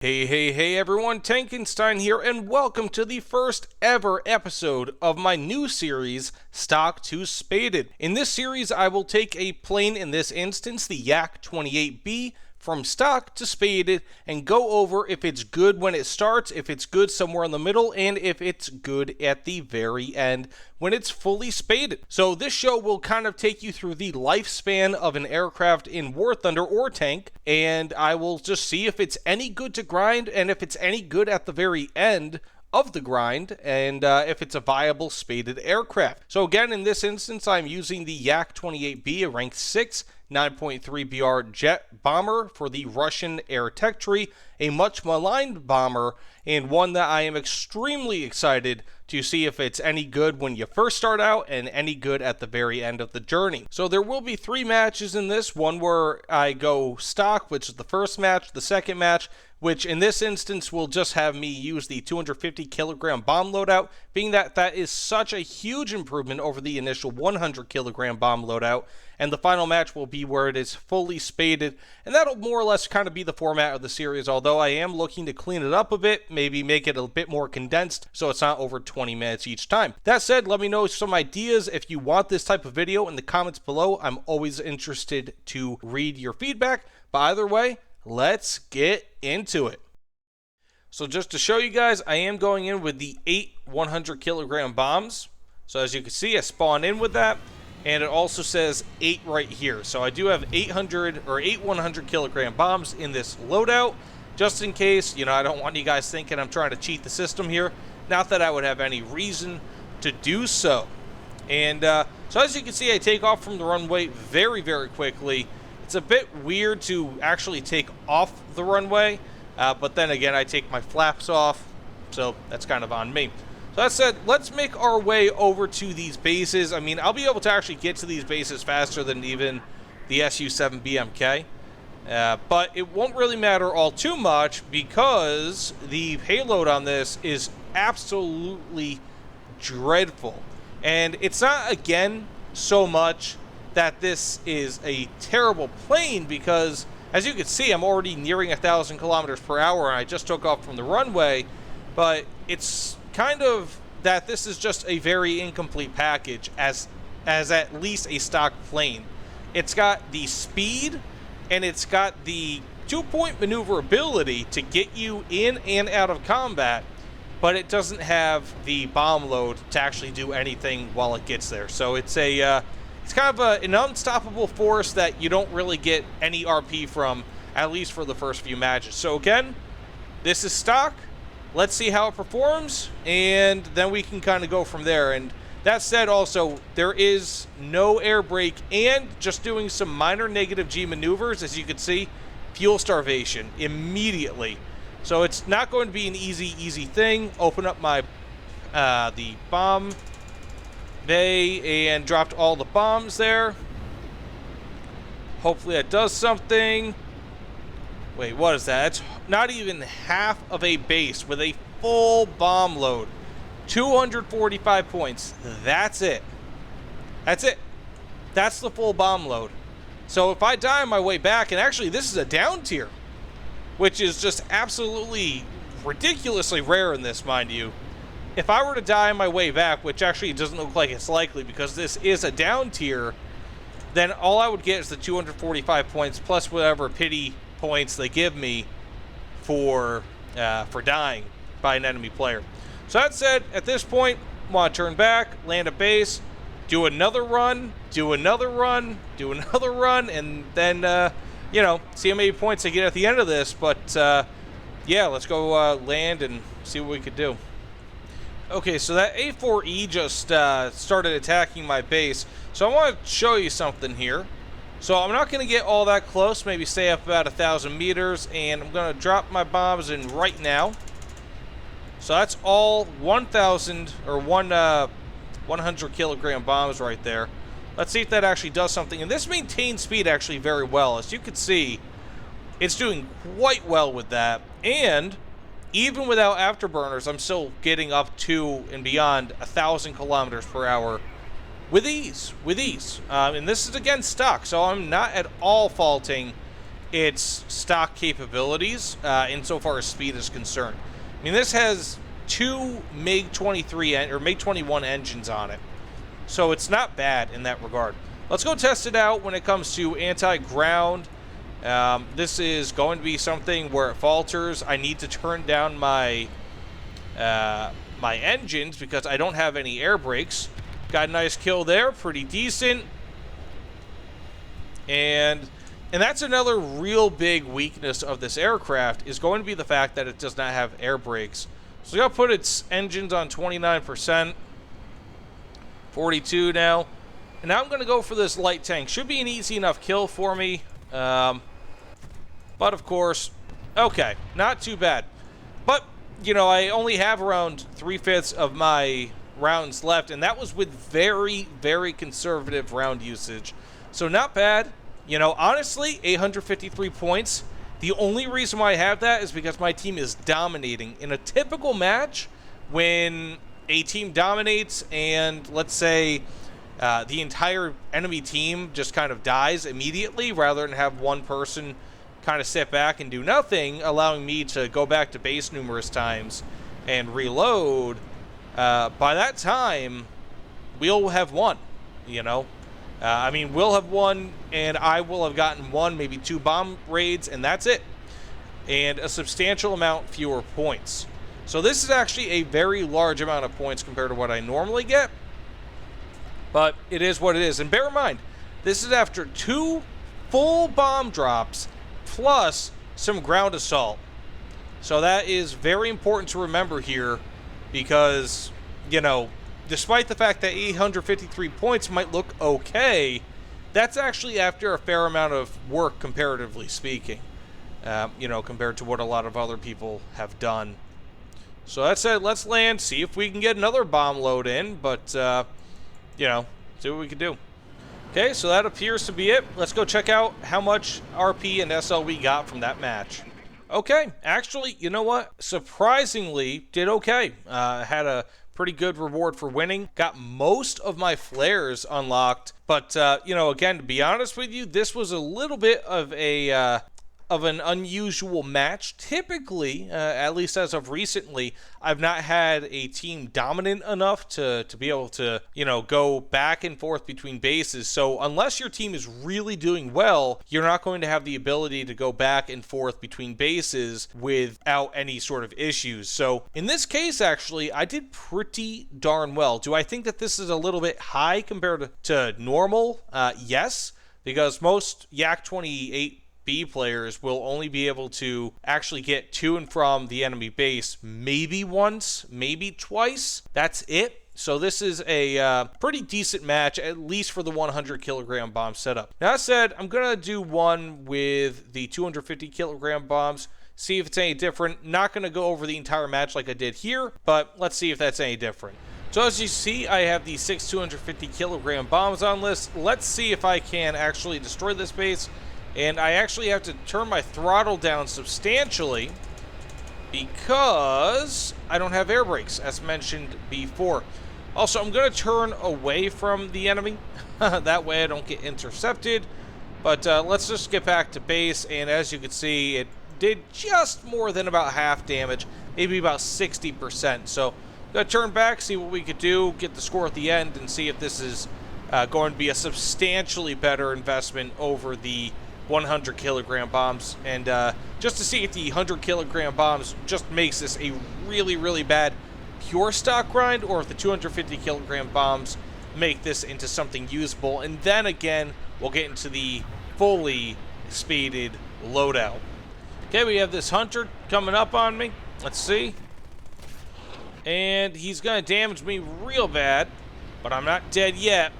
Hey everyone, Tankenstein here, and welcome to the first ever episode of my new series, Stock to Spaded. In this series, I will take a plane, in this instance, the Yak-28B, from stock to spaded, and go over if it's good when it starts, if it's good somewhere in the middle, and if it's good at the very end when it's fully spaded. So this show will kind of take you through the lifespan of an aircraft in Warthunder or tank, and I will just see if it's any good to grind, and if it's any good at the very end of the grind, and if it's a viable spaded aircraft. So again, in this instance, I'm using the Yak-28B, a rank 6, 9.3 BR jet bomber for the Russian air tech tree, a much maligned bomber, and one that I am extremely excited to see if it's any good when you first start out and any good at the very end of the journey. So there will be 3 matches in this, one where I go stock, which is the first match, the second match, which in this instance will just have me use the 250 kilogram bomb loadout, being that that is such a huge improvement over the initial 100 kilogram bomb loadout, and the final match will be where it is fully spaded, and that'll more or less kind of be the format of the series, although I am looking to clean it up a bit, maybe make it a bit more condensed so it's not over 20 minutes each time. That said, let me know some ideas if you want this type of video in the comments below. I'm always interested to read your feedback, but either way, let's get into it. So just to show you guys, I am going in with the 8 100 kilogram bombs. So as you can see, I spawn in with that, and it also says 8 right here. So I do have 800 or 8 100 kilogram bombs in this loadout, just in case, I don't want you guys thinking I'm trying to cheat the system here. Not that I would have any reason to do so. And so as you can see, I take off from the runway very, very quickly. It's a bit weird to actually take off the runway, but then again, I take my flaps off, so that's kind of on me. So that said, let's make our way over to these bases. I mean, I'll be able to actually get to these bases faster than even the Su-7 BMK, but it won't really matter all too much because the payload on this is absolutely dreadful. And it's not, again, so much that this is a terrible plane, because as you can see, I'm already nearing 1,000 kilometers per hour and I just took off from the runway, but it's kind of that this is just a very incomplete package as at least a stock plane. It's got the speed and it's got the 2-point maneuverability to get you in and out of combat, but it doesn't have the bomb load to actually do anything while it gets there. So it's a it's kind of an unstoppable force that you don't really get any RP from, at least for the first few matches. So again, this is stock. Let's see how it performs, and then we can kind of go from there. And that said, also, there is no air brake, and just doing some minor negative G maneuvers, as you can see, fuel starvation immediately. So it's not going to be an easy thing. Open up my the bomb bay and dropped all the bombs there. Hopefully that does something. Wait, what is that? It's not even half of a base with a full bomb load. 245 points. That's it. That's it. That's the full bomb load. So if I die on my way back, and actually this is a down tier, which is just absolutely ridiculously rare in this, mind you. If I were to die on my way back, which actually doesn't look like it's likely because this is a down tier, then all I would get is the 245 points plus whatever pity points they give me for dying by an enemy player. So that said, at this point, I want to turn back, land a base, do another run, do another run, do another run, and then see how many points I get at the end of this. But yeah, let's go land and see what we could do. Okay, so that A4E just started attacking my base. So I want to show you something here. So I'm not going to get all that close, maybe stay up about 1,000 meters, and I'm going to drop my bombs in right now. So that's all 1,000 or 100 kilogram bombs right there. Let's see if that actually does something. And this maintains speed actually very well. As you can see, it's doing quite well with that. And even without afterburners, I'm still getting up to and beyond 1,000 kilometers per hour with ease. And this is again stock, so I'm not at all faulting its stock capabilities insofar as speed is concerned. I mean, this has two MiG-23 or MiG-21 engines on it, so it's not bad in that regard. Let's go test it out when it comes to anti-ground. This is going to be something where it falters. I need to turn down my my engines because I don't have any air brakes. Got a nice kill there, pretty decent. And that's another real big weakness of this aircraft is going to be the fact that it does not have air brakes. So we got to put its engines on 29%, 42 now. And now I'm going to go for this light tank. Should be an easy enough kill for me. But of course, okay, not too bad. But, you know, I only have around 3/5 of my rounds left, and that was with very, very conservative round usage. So not bad. You know, honestly, 853 points. The only reason why I have that is because my team is dominating. In a typical match, when a team dominates and, let's say, the entire enemy team just kind of dies immediately rather than have one person kind of sit back and do nothing, allowing me to go back to base numerous times and reload, by that time, we'll have won, you know? I mean, we'll have won, and I will have gotten one, maybe two bomb raids, and that's it. And a substantial amount fewer points. So this is actually a very large amount of points compared to what I normally get. But it is what it is. And bear in mind, this is after 2 full bomb drops plus some ground assault. So that is very important to remember here because, you know, despite the fact that 853 points might look okay, that's actually after a fair amount of work, comparatively speaking, you know, compared to what a lot of other people have done. So that said, let's land, see if we can get another bomb load in, but, you know, see what we can do. Okay, so that appears to be it. Let's go check out how much RP and SL we got from that match. Okay, actually, you know what? Surprisingly, did okay. Had a pretty good reward for winning. Got most of my flares unlocked, but you know, again, to be honest with you, this was a little bit of an unusual match. Typically, at least as of recently, I've not had a team dominant enough to be able to, you know, go back and forth between bases. So unless your team is really doing well, you're not going to have the ability to go back and forth between bases without any sort of issues. So in this case, actually, I did pretty darn well. Do I think that this is a little bit high compared to normal? Yes, because most Yak-28B players will only be able to actually get to and from the enemy base maybe once, maybe twice. That's it. So this is a pretty decent match, at least for the 100 kilogram bomb setup. Now, that said, I'm going to do one with the 250 kilogram bombs, see if it's any different. Not going to go over the entire match like I did here, but let's see if that's any different. So as you see, I have the 6 250 kilogram bombs on list. Let's see if I can actually destroy this base. And I actually have to turn my throttle down substantially because I don't have air brakes, as mentioned before. Also, I'm going to turn away from the enemy. That way I don't get intercepted. But let's just get back to base. And as you can see, it did just more than about half damage, maybe about 60%. So I'm going to turn back, see what we could do, get the score at the end, and see if this is going to be a substantially better investment over the 100 kilogram bombs, and just to see if the 100 kilogram bombs just makes this a really, really bad pure stock grind, or if the 250 kilogram bombs make this into something usable. And then again, we'll get into the fully spaded loadout. Okay, we have this hunter coming up on me. Let's see. And he's gonna damage me real bad, but I'm not dead yet.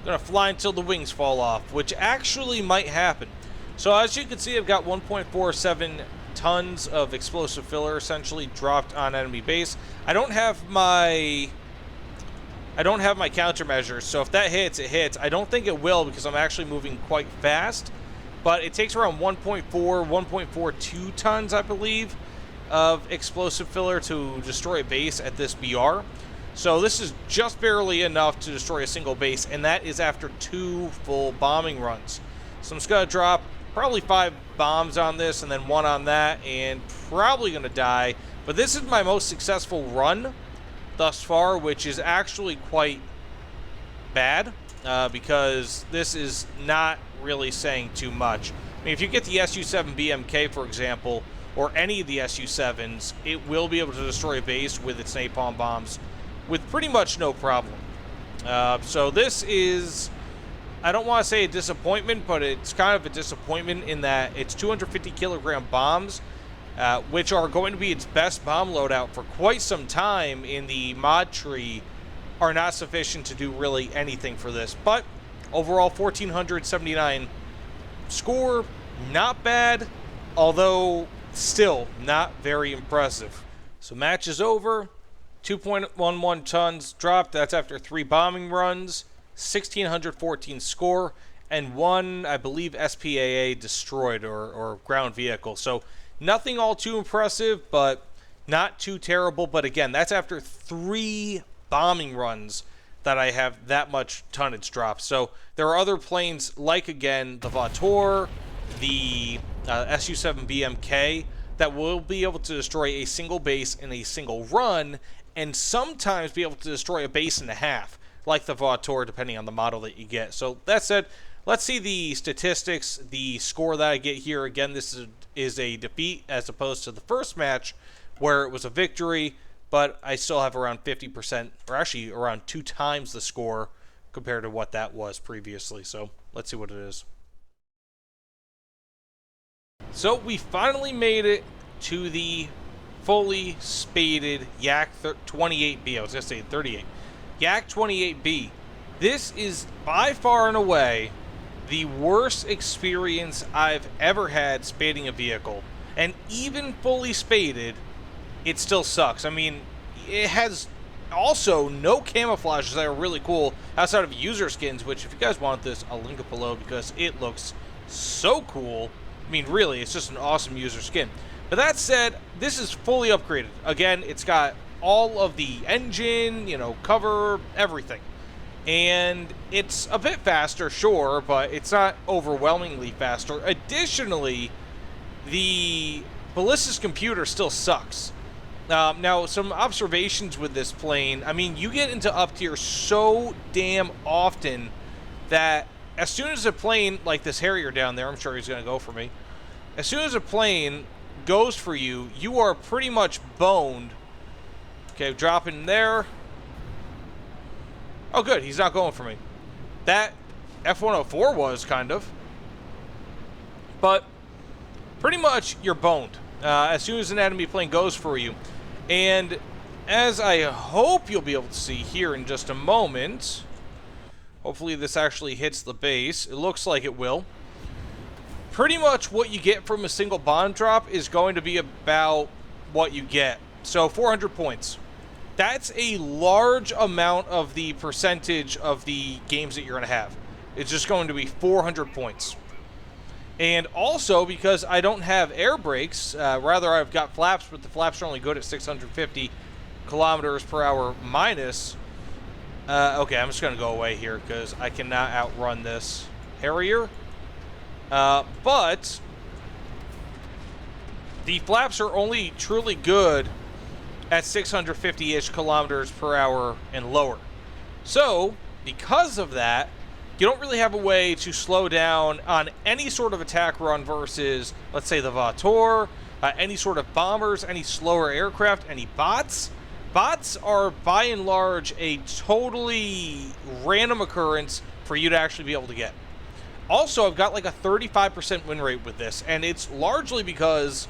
Gonna fly until the wings fall off, which actually might happen. So as you can see, I've got 1.47 tons of explosive filler essentially dropped on enemy base. I don't have my countermeasures, so if that hits, it hits. I don't think it will because I'm actually moving quite fast, but it takes around 1.42 tons, I believe, of explosive filler to destroy a base at this BR. So this is just barely enough to destroy a single base, and that is after 2 full bombing runs. So I'm just going to drop probably 5 bombs on this and then 1 on that, and probably going to die. But this is my most successful run thus far, which is actually quite bad, because this is not really saying too much. I mean, if you get the Su-7BMK, for example, or any of the Su-7s, it will be able to destroy a base with its napalm bombs with pretty much no problem. So this is, I don't want to say a disappointment, but it's kind of a disappointment in that it's 250 kilogram bombs, which are going to be its best bomb loadout for quite some time in the mod tree, are not sufficient to do really anything for this. But overall, 1,479 score, not bad, although still not very impressive. So match is over. 2.11 tons dropped. That's after 3 bombing runs, 1,614 score, and 1, I believe, SPAA destroyed, or ground vehicle. So nothing all too impressive, but not too terrible. But again, that's after 3 bombing runs that I have that much tonnage drop. So there are other planes like, again, the Warthunder, the Su-7BMK, that will be able to destroy a single base in a single run, and sometimes be able to destroy a base and a half, like the Warthunder, depending on the model that you get. So that said, let's see the statistics, the score that I get here. Again, this is a defeat as opposed to the first match where it was a victory, but I still have around 50%, or actually around 2 times the score compared to what that was previously. So let's see what it is. So we finally made it to the fully spaded Yak-28B. I was going to say 38. Yak-28B. This is by far and away the worst experience I've ever had spading a vehicle. And even fully spaded, it still sucks. I mean, it has also no camouflages that are really cool outside of user skins, which if you guys want this, I'll link it below because it looks so cool. I mean, really, it's just an awesome user skin. But that said, this is fully upgraded. Again, it's got all of the engine, you know, cover, everything. And it's a bit faster, sure, but it's not overwhelmingly faster. Additionally, the ballistics computer still sucks. Now, some observations with this plane. I mean, you get into up tier so damn often that as soon as a plane, like this Harrier down there, I'm sure he's going to go for me. As soon as a plane goes for you, you are pretty much boned. Okay, dropping there. Oh, good, he's not going for me. That F-104 was, kind of. But pretty much you're boned as soon as an enemy plane goes for you. And as I hope you'll be able to see here in just a moment, hopefully this actually hits the base. It looks like it will. Pretty much what you get from a single bomb drop is going to be about what you get. So 400 points. That's a large amount of the percentage of the games that you're going to have. It's just going to be 400 points. And also, because I don't have air brakes, rather I've got flaps, but the flaps are only good at 650 kilometers per hour minus. Okay, I'm just going to go away here because I cannot outrun this Harrier. But the flaps are only truly good at 650-ish kilometers per hour and lower. So, because of that, you don't really have a way to slow down on any sort of attack run versus, let's say, the Warthunder, any sort of bombers, any slower aircraft, any bots. Bots are, by and large, a totally random occurrence for you to actually be able to get. Also, I've got like a 35% win rate with this, and it's largely because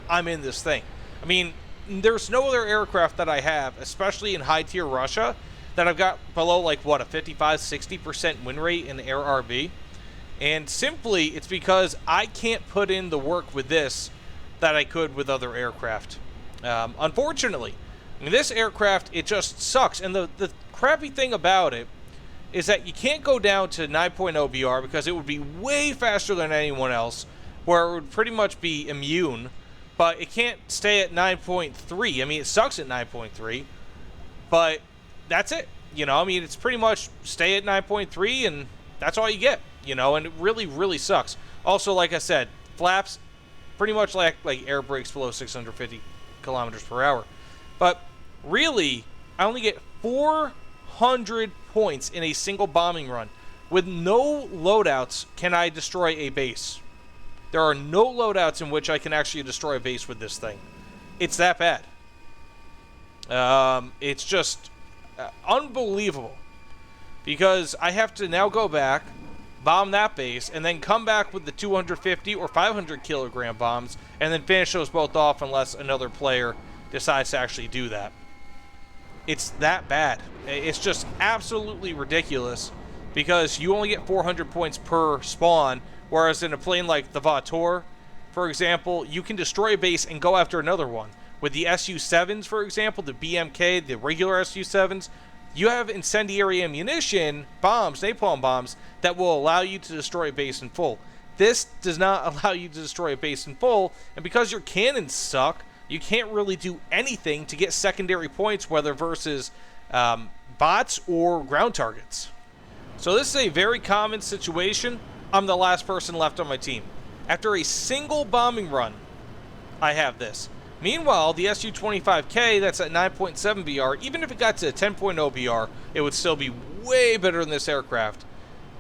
I'm in this thing. I mean, there's no other aircraft that I have, especially in high-tier Russia, that I've got below, like, what, a 55-60% win rate in air RB. And simply, it's because I can't put in the work with this that I could with other aircraft. Unfortunately. I mean, this aircraft, it just sucks. And the crappy thing about it is that you can't go down to 9.0 BR because it would be way faster than anyone else, where it would pretty much be immune. But it can't stay at 9.3. I mean, it sucks at 9.3, but that's it. You know, I mean, it's pretty much stay at 9.3, and that's all you get, you know, and it really, really sucks. Also, like I said, flaps pretty much like air brakes below 650 kilometers per hour. But really, I only get 400 points in a single bombing run. With no loadouts can I destroy a base. There are no loadouts in which I can actually destroy a base with this thing. It's that bad. It's just unbelievable. Because I have to now go back, bomb that base, and then come back with the 250 or 500 kilogram bombs, and then finish those both off unless another player decides to actually do that. It's that bad. It's just absolutely ridiculous because you only get 400 points per spawn, whereas in a plane like the Warthunder, for example, you can destroy a base and go after another one. With the Su-7s, for example, the BMK, the regular Su-7s, you have incendiary ammunition, bombs, napalm bombs, that will allow you to destroy a base in full. This does not allow you to destroy a base in full, and because your cannons suck, you can't really do anything to get secondary points, whether versus bots or ground targets. So this is a very common situation. I'm the last person left on my team. After a single bombing run, I have this. Meanwhile, the Su-25K, that's at 9.7 BR, even if it got to 10.0 BR, it would still be way better than this aircraft.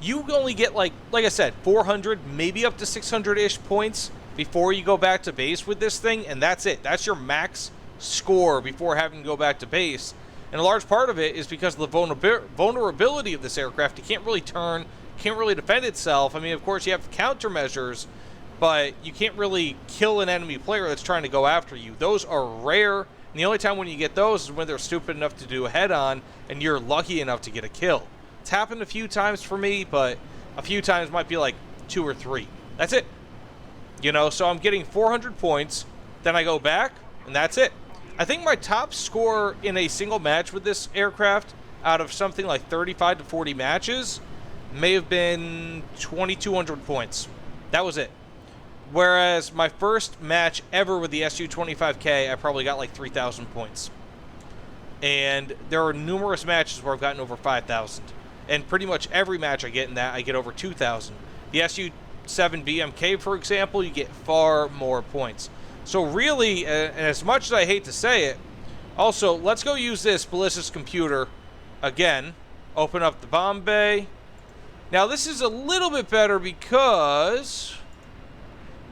You only get, like I said, 400, maybe up to 600-ish points before you go back to base with this thing, and that's it. That's your max score before having to go back to base. And a large part of it is because of the vulnerability of this aircraft. It can't really turn, can't really defend itself. I mean, of course, you have countermeasures, but you can't really kill an enemy player that's trying to go after you. Those are rare, and the only time when you get those is when they're stupid enough to do a head-on, and you're lucky enough to get a kill. It's happened a few times for me, but a few times might be like 2 or 3. That's it. You know, so I'm getting 400 points, then I go back, and that's it. I think my top score in a single match with this aircraft, out of something like 35 to 40 matches, may have been 2,200 points. That was it. Whereas my first match ever with the Su-25K, I probably got like 3,000 points. And there are numerous matches where I've gotten over 5,000. And pretty much every match I get in that, I get over 2,000. The Su-7 BMK, for example, you get far more points. So really, and as much as I hate to say it, also, let's go use this ballistics computer again. Open up the bomb bay. Now, this is a little bit better because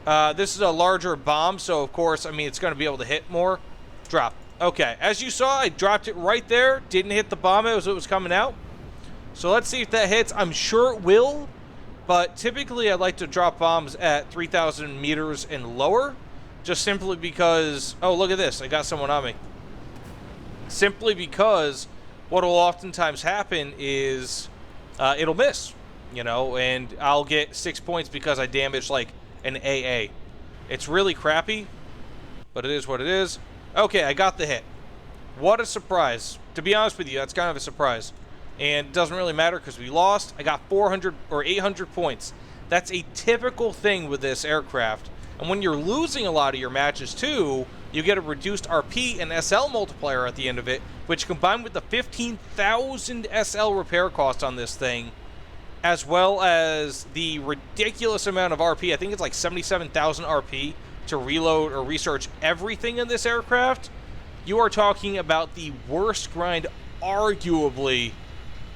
this is a larger bomb, so of course, I mean, it's going to be able to hit more. Drop. Okay, as you saw, I dropped it right there. Didn't hit the bomb as it was coming out. So let's see if that hits. I'm sure it will, but typically I like to drop bombs at 3,000 meters and lower, just simply because, oh, look at this, I got someone on me. Simply because what will oftentimes happen is it'll miss, you know, and I'll get 6 points because I damaged like an AA. It's really crappy, but it is what it is. Okay, I got the hit. What a surprise. To be honest with you, that's kind of a surprise. And it doesn't really matter because we lost. I got 400 or 800 points. That's a typical thing with this aircraft. And when you're losing a lot of your matches too, you get a reduced RP and SL multiplier at the end of it, which combined with the 15,000 SL repair cost on this thing, as well as the ridiculous amount of RP, I think it's like 77,000 RP to reload or research everything in this aircraft, you are talking about the worst grind arguably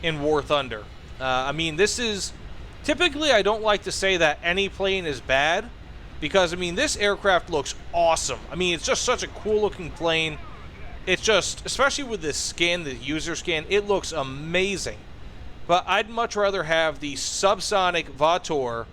in Warthunder. I mean, this is, typically I don't like to say that any plane is bad, because, I mean, this aircraft looks awesome. I mean, it's just such a cool looking plane. It's just, especially with this scan, the user scan, it looks amazing. But I'd much rather have the subsonic Warthunder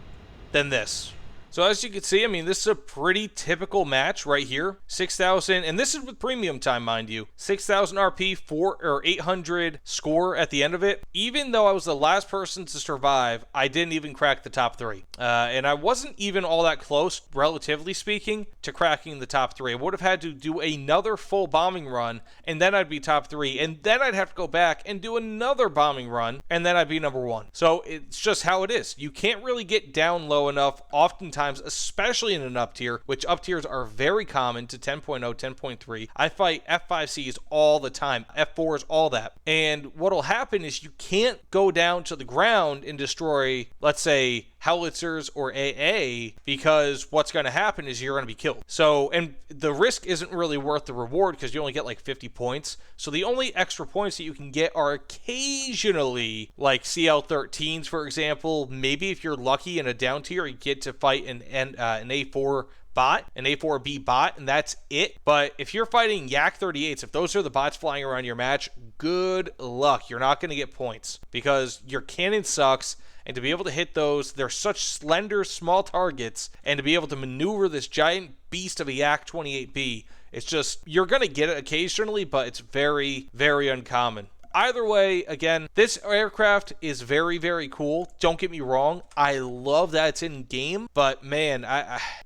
than this. So as you can see, I mean, this is a pretty typical match right here. 6,000, and this is with premium time, mind you. 6,000 RP, 800 score at the end of it. Even though I was the last person to survive, I didn't even crack the top 3. And I wasn't even all that close, relatively speaking, to cracking the top 3. I would have had to do another full bombing run, and then I'd be top 3. And then I'd have to go back and do another bombing run, and then I'd be number 1. So it's just how it is. You can't really get down low enough, oftentimes, especially in an up tier, which up tiers are very common to 10.0, 10.3. I fight F5Cs all the time, F4s, all that. And what'll happen is you can't go down to the ground and destroy, let's say, howitzers or AA, because what's going to happen is you're going to be killed. So, and the risk isn't really worth the reward because you only get like 50 points. So the only extra points that you can get are occasionally like CL-13s, for example. Maybe if you're lucky in a down tier, you get to fight an A4 bot, an A4B bot, and that's it. But if you're fighting Yak-28s, if those are the bots flying around your match, good luck. You're not going to get points because your cannon sucks. And to be able to hit those, they're such slender, small targets, and to be able to maneuver this giant beast of a Yak-28B, it's just, you're going to get it occasionally, but it's very, very uncommon. Either way, again, this aircraft is very, very cool. Don't get me wrong. I love that it's in game, but man,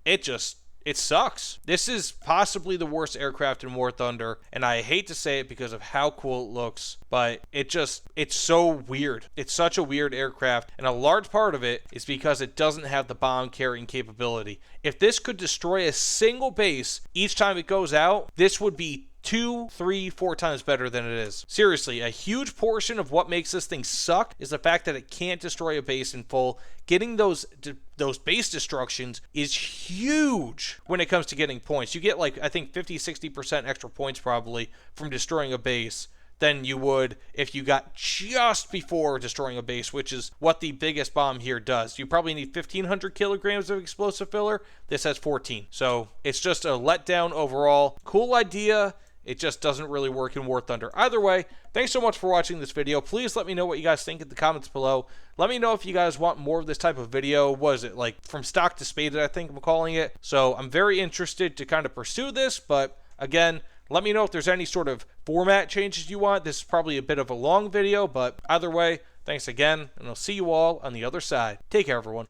it sucks. This is possibly the worst aircraft in War Thunder, and I hate to say it because of how cool it looks, but it's so weird. It's such a weird aircraft, and a large part of it is because it doesn't have the bomb carrying capability. If this could destroy a single base each time it goes out, this would be 2, 3, 4 times better than it is. Seriously, a huge portion of what makes this thing suck is the fact that it can't destroy a base in full. Getting those base destructions is huge when it comes to getting points. You get like, I think 50-60% extra points probably from destroying a base than you would if you got just before destroying a base, which is what the biggest bomb here does. You probably need 1,500 kilograms of explosive filler. This has 14. So it's just a letdown overall. Cool idea. It just doesn't really work in War Thunder. Either way, thanks so much for watching this video. Please let me know what you guys think in the comments below. Let me know if you guys want more of this type of video. What is it, like from stock to spaded, I think I'm calling it. So I'm very interested to kind of pursue this, but again, let me know if there's any sort of format changes you want. This is probably a bit of a long video, but either way, thanks again, and I'll see you all on the other side. Take care, everyone.